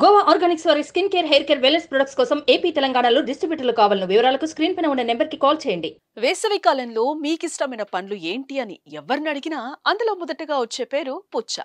Goa Organics వారి skin care, hair care, wellness products కోసం AP, తెలంగాణలో డిస్ట్రిబ్యూటర్లు కావాలను వివరాలకు స్క్రీన్ పైన ఉన్న నెంబర్కి కాల్ చేయండి. వేసవి కాలంలో మీకిష్టమైన పండ్లు ఏంటి అని ఎవరిని అడిగినా అందులో మొదటగా వచ్చే పేరు పుచ్చ.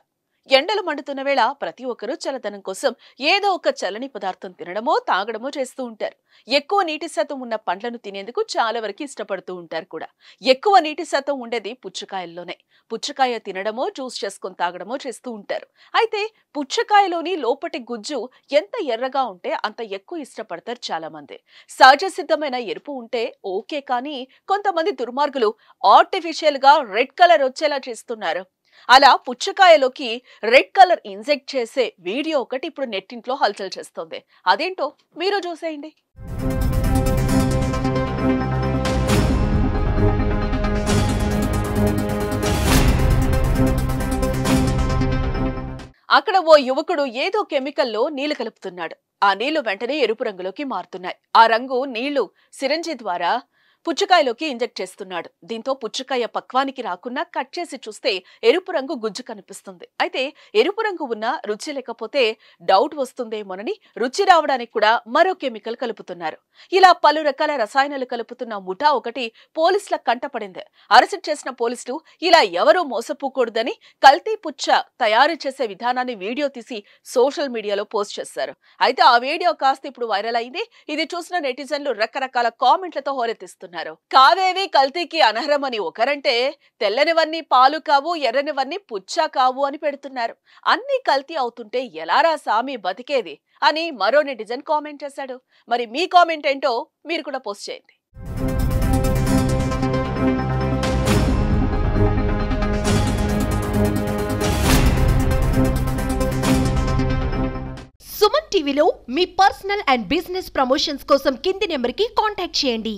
ఎండలు మండుతున్న వేళ ప్రతి ఒక్కరూ చల్లదనం కోసం ఏదో ఒక చల్లని పదార్థం తినడమో తాగడమో చేస్తూ ఉంటారు. ఎక్కువ నీటి శాతం ఉన్న పండ్లను తినేందుకు చాలా వరకు ఇష్టపడుతూ ఉంటారు కూడా. ఎక్కువ నీటి శాతం ఉండేది పుచ్చకాయల్లోనే. పుచ్చకాయ తినడమో జ్యూస్ చేసుకొని తాగడమో చేస్తూ ఉంటారు. అయితే పుచ్చకాయలోని లోపటి గుజ్జు ఎంత ఎర్రగా ఉంటే అంత ఎక్కువ ఇష్టపడతారు చాలా మంది. సహజ సిద్ధమైన ఎరుపు ఉంటే ఓకే, కానీ కొంతమంది దుర్మార్గులు ఆర్టిఫిషియల్ గా రెడ్ కలర్ వచ్చేలా చేస్తున్నారు. అలా పుచ్చకాయలోకి రెడ్ కలర్ ఇంజెక్ట్ చేసే వీడియో ఒకటి ఇప్పుడు నెట్టింట్లో హల్చల్ చేస్తోంది. అదేంటో మీరు చూసేయండి. అక్కడ ఓ యువకుడు ఏదో కెమికల్లో నీళ్లు కలుపుతున్నాడు. ఆ నీళ్లు వెంటనే ఎరుపు రంగులోకి మారుతున్నాయి. ఆ రంగు నీళ్లు సిరంజి ద్వారా పుచ్చకాయలోకి ఇంజెక్ట్ చేస్తున్నాడు. దీంతో పుచ్చకాయ పక్వానికి రాకుండా కట్ చేసి చూస్తే ఎరుపు రంగు గుజ్జు కనిపిస్తుంది. అయితే ఎరుపు రంగు ఉన్న రుచి లేకపోతే డౌట్ వస్తుందేమోనని రుచి రావడానికి కూడా మరో కెమికల్ కలుపుతున్నారు. ఇలా పలు రకాల రసాయనాలు కలుపుతున్న ముఠా ఒకటి పోలీసుల కంటపడింది. అరెస్ట్ చేసిన పోలీసులు ఇలా ఎవరూ మోసపోకూడదని కల్తీ పుచ్చ తయారు చేసే విధానాన్ని వీడియో తీసి సోషల్ మీడియాలో పోస్ట్ చేశారు. అయితే ఆ వీడియో కాస్త ఇప్పుడు వైరల్ అయింది. ఇది చూసిన నెటిజన్లు రకరకాల కామెంట్లతో హోరెత్తిస్తున్నారు. కావేవి కల్తీకి అనర్హమని ఒకరంటే, తెల్లనివన్నీ పాలు కావు, ఎర్రనివన్నీ పుచ్చా కావు అని పెడుతున్నారు. అన్ని కల్తీ అవుతుంటే ఎలారా సామి బతికేది అని మరో నెటిజన్ కామెంట్ చేశాడు. మరి మీ కామెంట్ ఏంటో మీరు కూడా పోస్ట్ చేయండి. సుమన్ టీవీలో మీ పర్సనల్ అండ్ బిజినెస్ ప్రమోషన్స్ కోసం కింది నెంబర్కి కాంటాక్ట్ చేయండి.